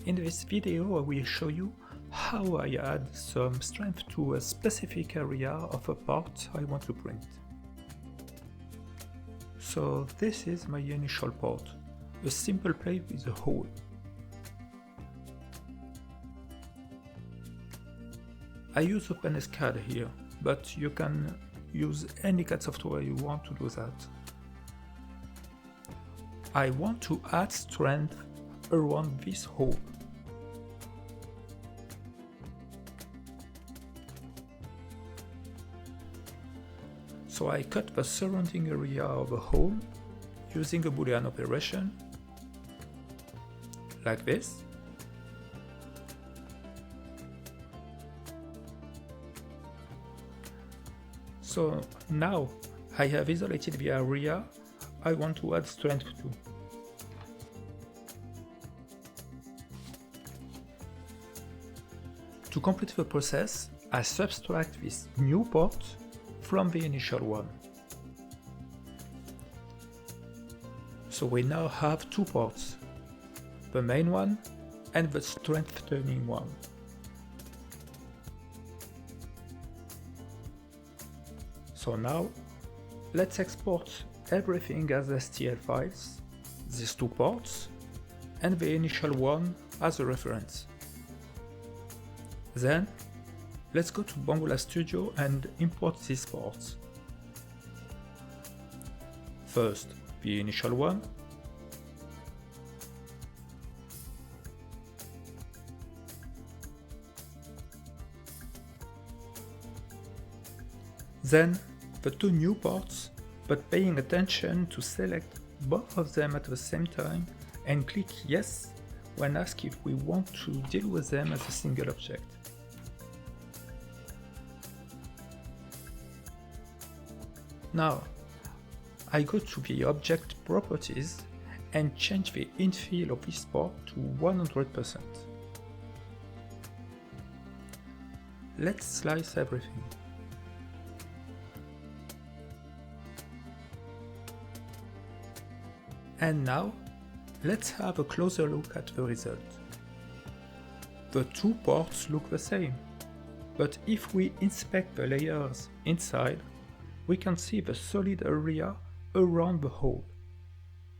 In this video I will show you how I add some strength to a specific area of a part I want to print. So this is my initial part, a simple plate with a hole. I use OpenSCAD here, but you can use any CAD software you want to do that. I want to add strength around this hole. So I cut the surrounding area of a hole using a Boolean operation, like this. So now I have isolated the area I want to add strength to. To complete the process, I subtract this new part from the initial one. So we now have two parts, the main one and the strength turning one. So now, let's export everything as STL files, these two parts, and the initial one as a reference. Then, let's go to Banggola Studio and import these parts. First, the initial one, then the two new parts, but paying attention to select both of them at the same time and click yes when asked if we want to deal with them as a single object. Now, I go to the object properties and change the infill of this part to 100%. Let's slice everything. And now, let's have a closer look at the result. The two parts look the same, but if we inspect the layers inside, we can see the solid area around the hole.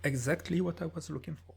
Exactly what I was looking for.